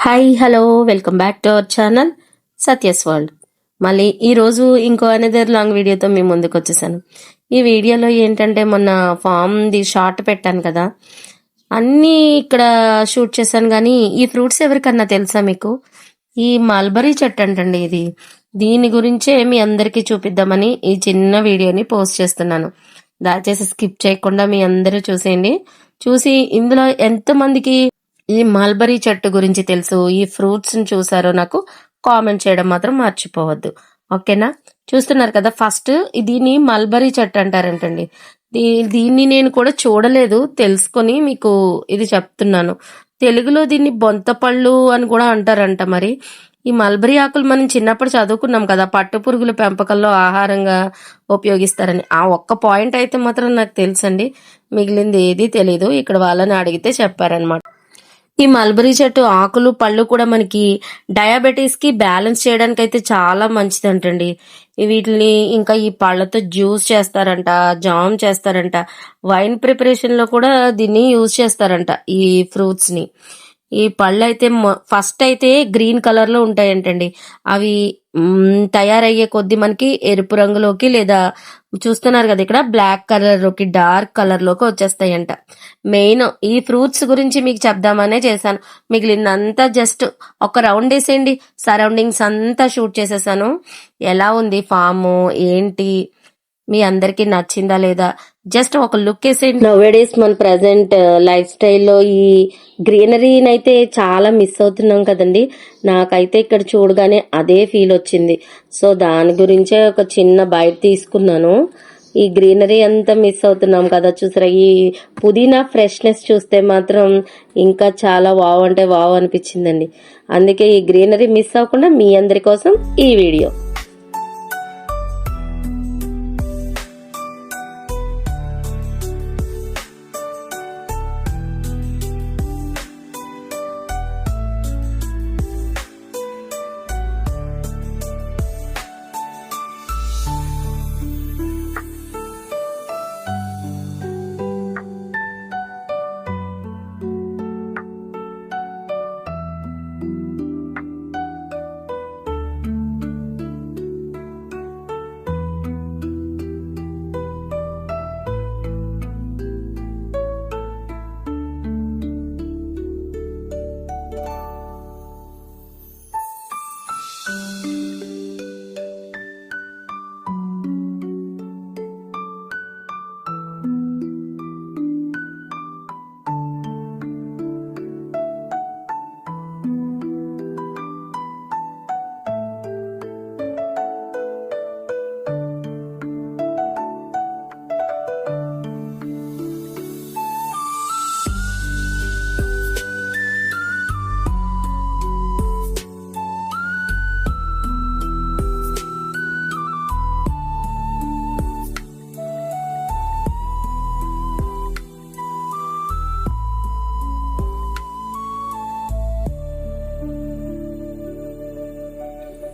Hi hello welcome back to our channel Satya's world. మళ్ళీ ఈరోజు ఇంకో అనదర్ లాంగ్ వీడియోతో మీ ముందుకు వచ్చేసాను. ఈ వీడియోలో ఏంటంటే మొన్న ఫామ్ది షార్ట్ పెట్టాను కదా, అన్నీ ఇక్కడ షూట్ చేశాను. కానీ ఈ ఫ్రూట్స్ ఎవరికన్నా తెలుసా మీకు? ఈ మల్బరీ చెట్టు అంటండి ఇది. దీని గురించే మీ అందరికీ చూపిద్దామని ఈ చిన్న వీడియోని పోస్ట్ చేస్తున్నాను. దయచేసి స్కిప్ చేయకుండా మీ అందరూ చూసేయండి. చూసి ఇందులో ఎంతమందికి ఈ మల్బరీ చెట్టు గురించి తెలుసు, ఈ ఫ్రూట్స్ ని చూసారో నాకు కామెంట్ చేయడం మాత్రం మర్చిపోవద్దు. ఓకేనా? చూస్తున్నారు కదా, ఫస్ట్ దీన్ని మల్బరీ చెట్టు అంటారంటండి. దీన్ని నేను కూడా చూడలేదు, తెలుసుకొని మీకు ఇది చెప్తున్నాను. తెలుగులో దీన్ని బొంతపళ్ళు అని కూడా అంటారంట. మరి ఈ మల్బరీ ఆకులు మనం చిన్నప్పుడు చదువుకున్నాం కదా, పట్టు పురుగుల పెంపకంలో ఆహారంగా ఉపయోగిస్తారని. ఆ ఒక్క పాయింట్ అయితే మాత్రం నాకు తెలుసండి, మిగిలింది ఏది తెలీదు. ఇక్కడ వాళ్ళని అడిగితే చెప్పారనమాట. ఈ మల్బరీ చెట్టు ఆకులు పళ్ళు కూడా మనకి డయాబెటీస్ కి బ్యాలెన్స్ చేయడానికి అయితే చాలా మంచిదంటండి. వీటిని ఇంకా ఈ పళ్ళతో జ్యూస్ చేస్తారంట, జామ్ చేస్తారంట, వైన్ ప్రిపరేషన్ లో కూడా దీన్ని యూజ్ చేస్తారంట ఈ ఫ్రూట్స్ ని. ఈ పళ్ళు అయితే ఫస్ట్ అయితే గ్రీన్ కలర్ లో ఉంటాయంటండి. అవి తయారయ్యే కొద్ది మనకి ఎరుపు రంగులోకి, లేదా చూస్తున్నారు కదా ఇక్కడ బ్లాక్ కలర్ లోకి, డార్క్ కలర్ లోకి వచ్చేస్తాయంట. మెయిన్ ఈ ఫ్రూట్స్ గురించి మీకు చెప్దామనే చేశాను. మిగిలిందంతా జస్ట్ ఒక రౌండ్ వేసేయండి. సరౌండింగ్స్ అంతా షూట్ చేసేసాను. ఎలా ఉంది ఫాము ఏంటి, మీ అందరికి నచ్చిందా లేదా, జస్ట్ ఒక లుక్ వేసేయండి. నౌవేడేస్ మన ప్రజెంట్ లైఫ్ స్టైల్లో ఈ గ్రీనరీని అయితే చాలా మిస్ అవుతున్నాం కదండి. నాకైతే ఇక్కడ చూడగానే అదే ఫీల్ వచ్చింది. సో దాని గురించే ఒక చిన్న బైట్ తీసుకున్నాను. ఈ గ్రీనరీ అంతా మిస్ అవుతున్నాం కదా, చూసారా? ఈ పుదీనా ఫ్రెష్నెస్ చూస్తే మాత్రం ఇంకా చాలా వావ్ అంటే వావ్ అనిపించిందండి. అందుకే ఈ గ్రీనరీ మిస్ అవ్వకుండా మీ అందరి కోసం ఈ వీడియో.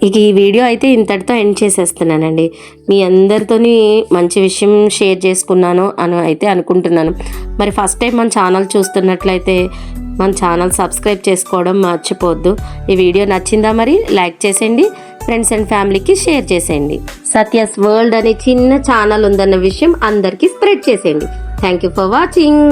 ఇక ఈ వీడియో అయితే ఇంతటితో ఎండ్ చేసేస్తున్నానండి. మీ అందరితోని మంచి విషయం షేర్ చేసుకున్నాను అని అయితే అనుకుంటున్నాను. మరి ఫస్ట్ టైం మన ఛానల్ చూస్తున్నట్లయితే మన ఛానల్ సబ్స్క్రైబ్ చేసుకోవడం మర్చిపోవద్దు. ఈ వీడియో నచ్చిందా? మరి లైక్ చేసేయండి, ఫ్రెండ్స్ అండ్ ఫ్యామిలీకి షేర్ చేసేయండి. సత్యస్ వరల్డ్ అనే చిన్న ఛానల్ ఉందన్న విషయం అందరికీ స్ప్రెడ్ చేసేయండి. Thank you for watching.